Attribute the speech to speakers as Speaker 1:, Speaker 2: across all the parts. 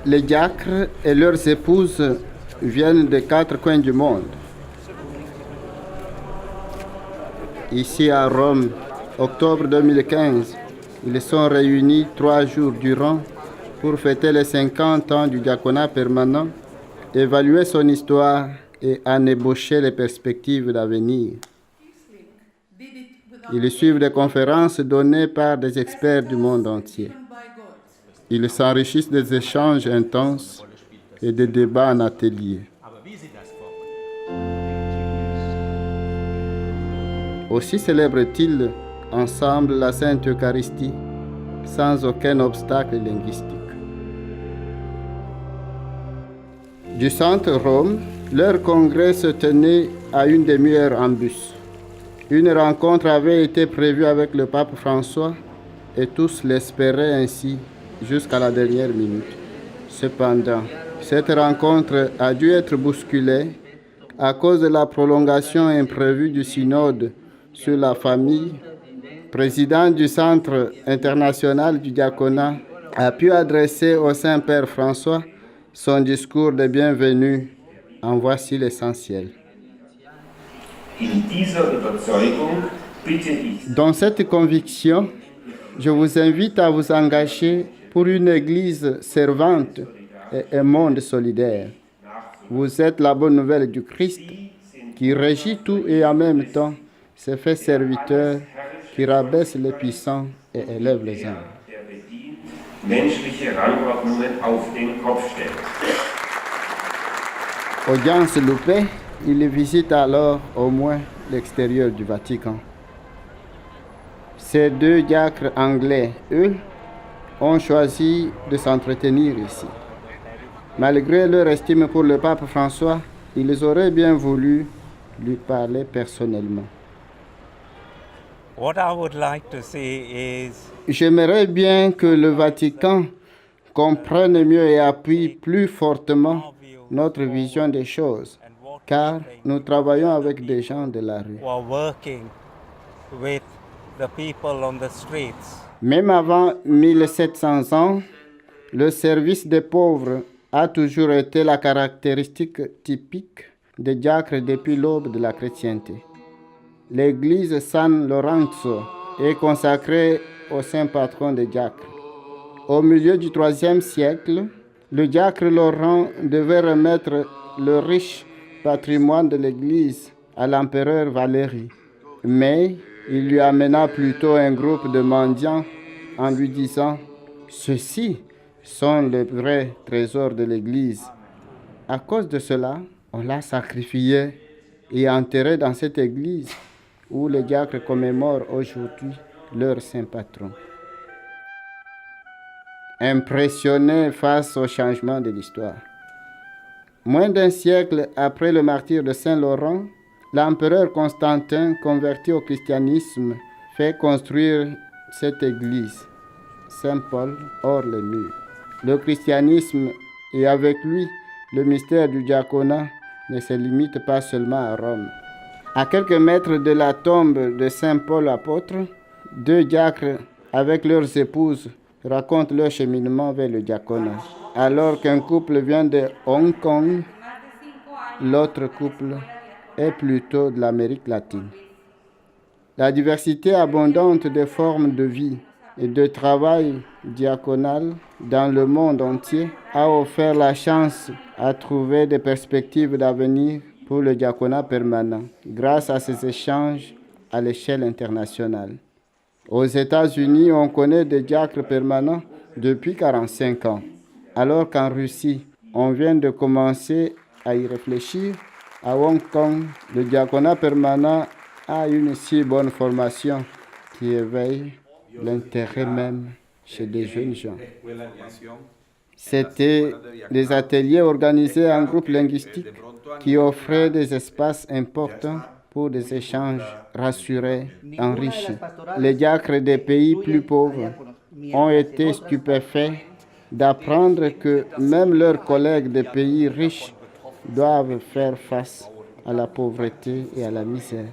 Speaker 1: Les diacres et leurs épouses viennent des 4 coins du monde. Ici à Rome, octobre 2015, ils sont réunis 3 jours durant pour fêter les 50 ans du diaconat permanent, évaluer son histoire et en ébaucher les perspectives d'avenir. Ils suivent des conférences données par des experts du monde entier. Ils s'enrichissent des échanges intenses et des débats en atelier. Aussi célèbrent-ils ensemble la Sainte Eucharistie sans aucun obstacle linguistique. Du centre Rome, leur congrès se tenait à une demi-heure en bus. Une rencontre avait été prévue avec le pape François et tous l'espéraient ainsi jusqu'à la dernière minute. Cependant, cette rencontre a dû être bousculée à cause de la prolongation imprévue du synode sur la famille. Le président du Centre international du diaconat a pu adresser au Saint-Père François son discours de bienvenue. En voici l'essentiel. Dans cette conviction, je vous invite à vous engager pour une Église servante et un monde solidaire. Vous êtes la bonne nouvelle du Christ qui régit tout et en même temps se fait serviteur, qui rabaisse les puissants et élève les humbles. Audience loupée, il visite alors au moins l'extérieur du Vatican. Ces 2 diacres anglais, eux, ont choisi de s'entretenir ici. Malgré leur estime pour le pape François, ils auraient bien voulu lui parler personnellement. J'aimerais bien que le Vatican comprenne mieux et appuie plus fortement notre vision des choses, car nous travaillons avec des gens de la rue. Même avant 1700 ans, le service des pauvres a toujours été la caractéristique typique des diacres depuis l'aube de la chrétienté. L'église San Lorenzo est consacrée au saint patron des diacres. Au milieu du IIIe siècle, le diacre Laurent devait remettre le riche patrimoine de l'église à l'empereur Valérie. Mais il lui amena plutôt un groupe de mendiants en lui disant « Ceux-ci sont les vrais trésors de l'église. » À cause de cela, on l'a sacrifié et enterré dans cette église où les diacres commémorent aujourd'hui leur saint patron. Impressionné face au changement de l'histoire. Moins d'un siècle après le martyre de Saint-Laurent, l'empereur Constantin, converti au christianisme, fait construire cette église, Saint-Paul, hors les murs. Le christianisme et avec lui le mystère du diaconat ne se limite pas seulement à Rome. À quelques mètres de la tombe de Saint-Paul apôtre, 2 diacres avec leurs épouses racontent leur cheminement vers le diaconat. Alors qu'un couple vient de Hong Kong, l'autre couple est plutôt de l'Amérique latine. La diversité abondante des formes de vie et de travail diaconal dans le monde entier a offert la chance à trouver des perspectives d'avenir pour le diaconat permanent grâce à ces échanges à l'échelle internationale. Aux États-Unis, on connaît des diacres permanents depuis 45 ans, alors qu'en Russie, on vient de commencer à y réfléchir. À Hong Kong, le diaconat permanent a une si bonne formation qui éveille l'intérêt même chez des jeunes gens. C'était des ateliers organisés en groupe linguistique qui offraient des espaces importants pour des échanges rassurés, enrichis. Les diacres des pays plus pauvres ont été stupéfaits d'apprendre que même leurs collègues des pays riches doivent faire face à la pauvreté et à la misère.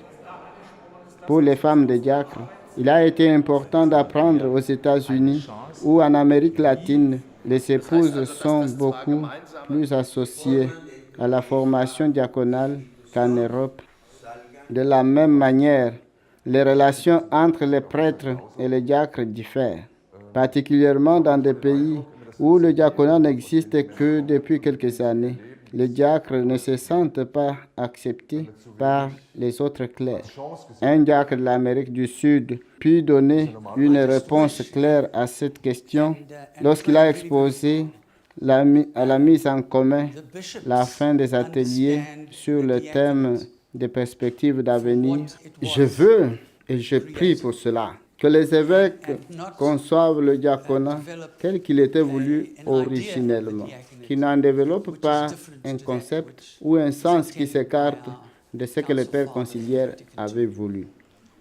Speaker 1: Pour les femmes des diacres, il a été important d'apprendre aux États-Unis ou en Amérique latine Les épouses sont beaucoup plus associées à la formation diaconale qu'en Europe. De la même manière, les relations entre les prêtres et les diacres diffèrent, particulièrement dans des pays où le diaconat n'existe que depuis quelques années. Les diacres ne se sentent pas acceptés par les autres clercs. Un diacre de l'Amérique du Sud put donner une réponse claire à cette question lorsqu'il a exposé à la mise en commun la fin des ateliers sur le thème des perspectives d'avenir. Je veux et je prie pour cela, que les évêques conçoivent le diaconat tel qu'il était voulu originellement, qu'ils n'en développent pas un concept ou un sens qui s'écarte de ce que les pères conciliaires avaient voulu.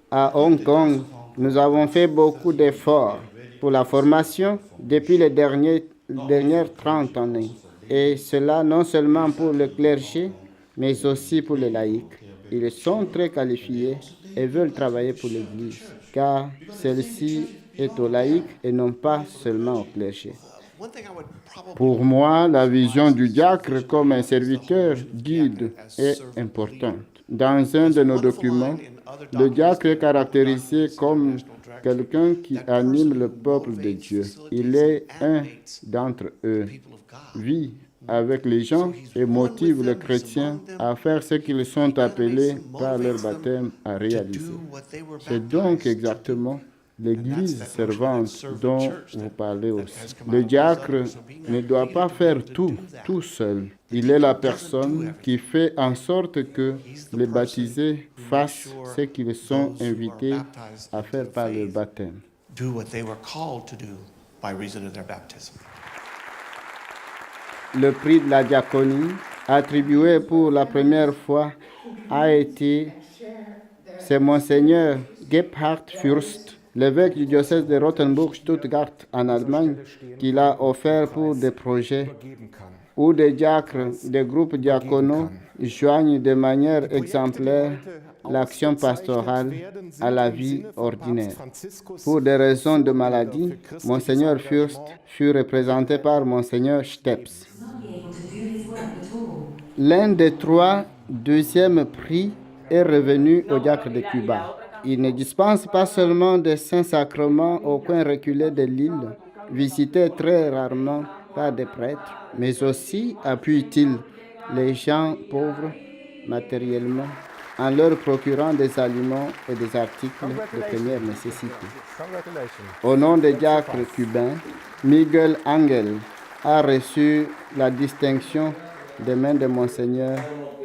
Speaker 1: À Hong Kong, nous avons fait beaucoup d'efforts pour la formation depuis les dernières 30 années, et cela non seulement pour le clergé, mais aussi pour les laïcs. Ils sont très qualifiés et veulent travailler pour l'Église, car celle-ci est aux laïcs et non pas seulement au clergé. Pour moi, la vision du diacre comme un serviteur guide est importante. Dans un de nos documents, le diacre est caractérisé comme quelqu'un qui anime le peuple de Dieu. Il est un d'entre eux, vit avec les gens et motive les chrétiens à faire ce qu'ils sont appelés par leur baptême à réaliser. C'est donc exactement l'Église servante dont vous parlez aussi. Le diacre ne doit pas faire tout seul. Il est la personne qui fait en sorte que les baptisés fassent ce qu'ils sont invités à faire par le baptême. Le prix de la diaconie, attribué pour la première fois, c'est Monseigneur Gebhard Fürst, l'évêque du diocèse de Rothenburg-Stuttgart en Allemagne, qui l'a offert pour des projets où des diacres, des groupes diaconaux joignent de manière exemplaire l'action pastorale à la vie ordinaire. Pour des raisons de maladie, Monseigneur Fürst fut représenté par Monseigneur Steps. L'un des 3 deuxièmes prix est revenu au diacre de Cuba. Il ne dispense pas seulement des saints sacrements au coin reculé de l'île, visité très rarement par des prêtres, mais aussi appuie-t-il les gens pauvres matériellement en leur procurant des aliments et des articles de première nécessité. Au nom des diacres cubains, Miguel Angel a reçu la distinction des mains de Monseigneur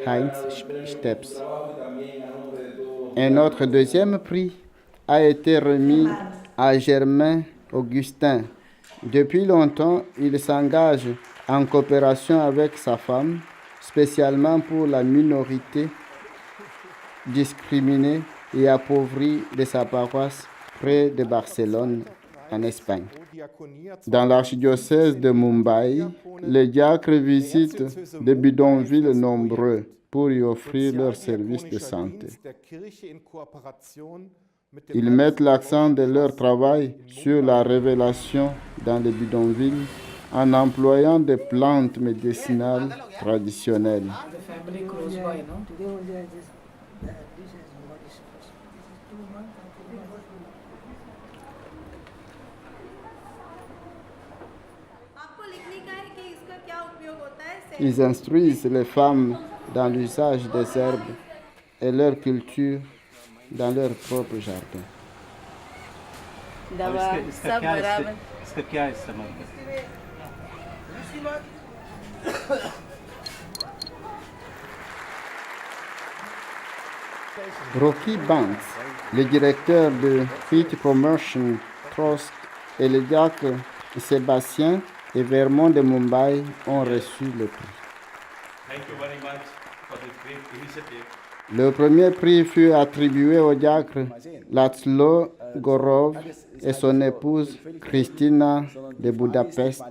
Speaker 1: Heinz Steps. Un autre deuxième prix a été remis à Germain Augustin. Depuis longtemps, il s'engage en coopération avec sa femme, spécialement pour la minorité discriminée et appauvrie de sa paroisse près de Barcelone, en Espagne. Dans l'archidiocèse de Mumbai, les diacres visitent des bidonvilles nombreux pour y offrir leurs services de santé. Ils mettent l'accent de leur travail sur la révélation dans les bidonvilles en employant des plantes médicinales traditionnelles. Ils instruisent les femmes dans l'usage des herbes et leur culture dans leur propre jardin. Rocky Banks, le directeur de Fit Promotion Trust, et le diacre Sébastien et Vermont de Mumbai ont reçu le prix. Le premier prix fut attribué au diacre László Gorov et son épouse Christina de Budapest,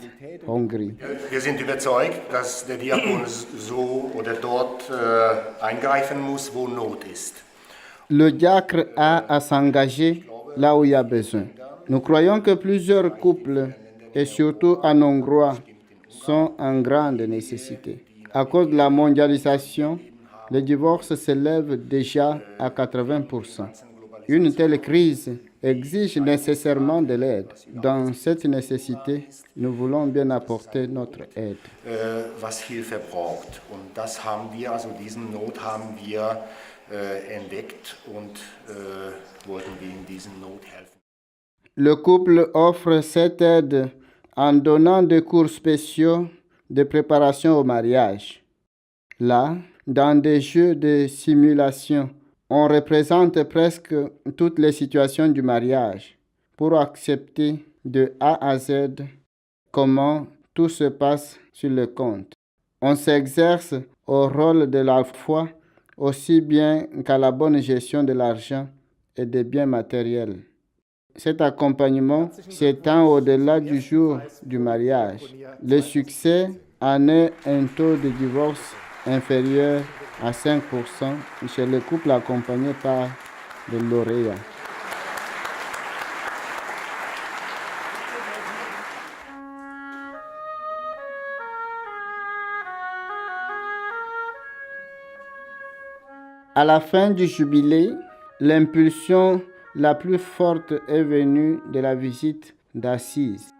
Speaker 1: Hongrie.
Speaker 2: Wir sind überzeugt, dass der Diakon so oder dort eingreifen muss, wo Not ist.
Speaker 1: Le diacre a à s'engager là où il y a besoin. Nous croyons que plusieurs couples et surtout en hongrois sont en grande nécessité. À cause de la mondialisation, les divorces s'élèvent déjà à 80%. Une telle crise exige nécessairement de l'aide. Dans cette nécessité, nous voulons bien apporter notre aide.
Speaker 2: Was Hilfe braucht. Und das haben wir, also diesen Not haben wir entdeckt und wollten wir in diesen Not helfen.
Speaker 1: Le couple offre cette aide en donnant des cours spéciaux de préparation au mariage. Là, dans des jeux de simulation, on représente presque toutes les situations du mariage pour accepter de A à Z comment tout se passe sur le compte. On s'exerce au rôle de la foi aussi bien qu'à la bonne gestion de l'argent et des biens matériels. Cet accompagnement s'étend au-delà du jour du mariage. Le succès en est un taux de divorce inférieur à 5% chez les couples accompagnés par des lauréats. À la fin du jubilé, l'impulsion la plus forte est venue de la visite d'Assise.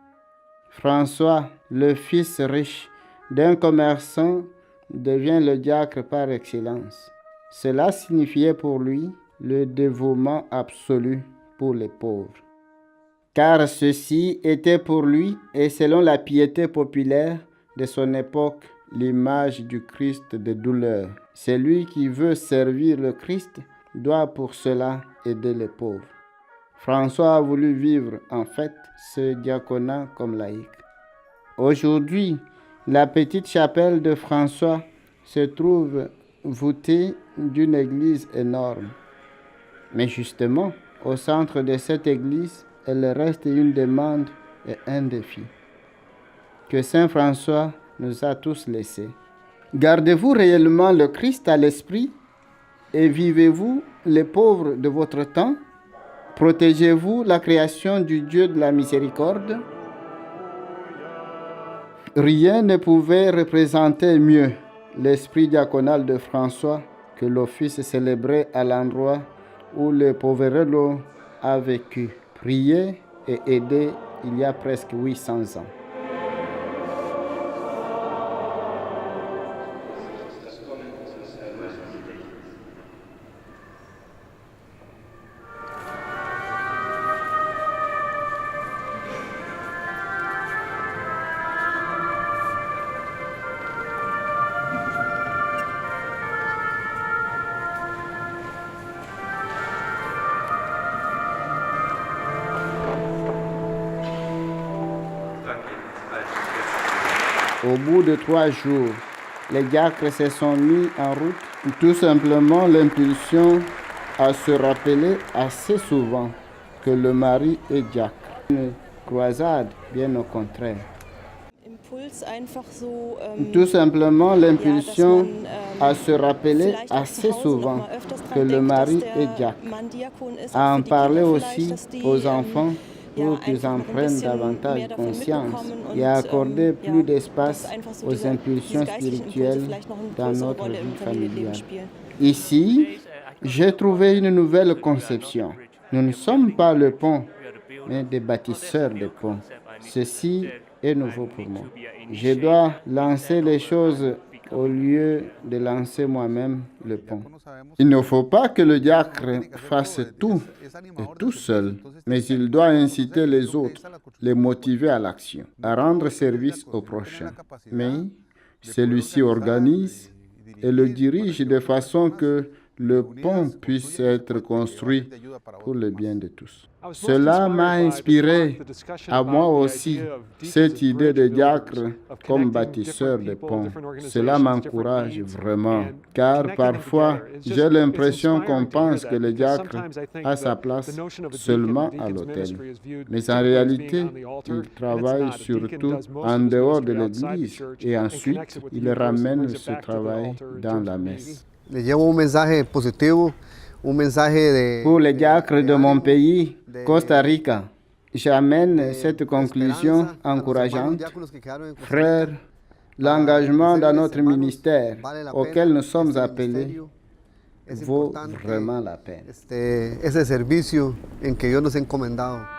Speaker 1: François, le fils riche d'un commerçant, devient le diacre par excellence. Cela signifiait pour lui le dévouement absolu pour les pauvres. Car ceci était pour lui, et selon la piété populaire de son époque, l'image du Christ de douleur. Celui qui veut servir le Christ doit pour cela aider les pauvres. François a voulu vivre en fait ce diaconat comme laïc. Aujourd'hui, la petite chapelle de François se trouve voûtée d'une église énorme. Mais justement, au centre de cette église, elle reste une demande et un défi que Saint François nous a tous laissés. Gardez-vous réellement le Christ à l'esprit et vivez-vous les pauvres de votre temps? Protégez-vous la création du Dieu de la miséricorde? Rien ne pouvait représenter mieux l'esprit diaconal de François que l'office célébré à l'endroit où le poverello a vécu, prié et aidé il y a presque 800 ans. Au bout de 3 jours, les diacres se sont mis en route, tout simplement l'impulsion à se rappeler assez souvent que le mari est diacre. Une croisade, bien au contraire. Tout simplement l'impulsion à se rappeler assez souvent que le mari est diacre. À en parler aussi aux enfants pour qu'ils en prennent davantage conscience et à accorder plus d'espace aux impulsions spirituelles dans notre vie familiale. Ici, j'ai trouvé une nouvelle conception. Nous ne sommes pas le pont, mais des bâtisseurs de ponts. Ceci est nouveau pour moi. Je dois lancer les choses au lieu de lancer moi-même le pont. Il ne faut pas que le diacre fasse tout et tout seul, mais il doit inciter les autres, les motiver à l'action, à rendre service au prochain. Mais celui-ci organise et le dirige de façon que le pont puisse être construit pour le bien de tous. Cela m'a inspiré à moi aussi cette idée de diacre comme bâtisseur de ponts. Cela m'encourage vraiment, car parfois j'ai l'impression qu'on pense que le diacre a sa place seulement à l'autel. Mais en réalité, il travaille surtout en dehors de l'église et ensuite il ramène ce travail dans la messe.
Speaker 3: Le llevo un mensaje positivo, un mensaje de...
Speaker 1: Pour les diacres de mon pays, Costa Rica, J'amène cette conclusion
Speaker 3: esperanza a los
Speaker 1: encourageante.
Speaker 3: hermanos diáconos que quedaron en Costa Rica.
Speaker 1: Frères, l'engagement dans
Speaker 3: Decirles,
Speaker 1: notre
Speaker 3: hermanos,
Speaker 1: ministère
Speaker 3: vale la
Speaker 1: auquel
Speaker 3: pena,
Speaker 1: nous sommes
Speaker 3: este
Speaker 1: appelés
Speaker 3: ministerio es
Speaker 1: vaut
Speaker 3: importante,
Speaker 1: vraiment la peine.
Speaker 3: ese servicio en que Dios nos ha encomendado.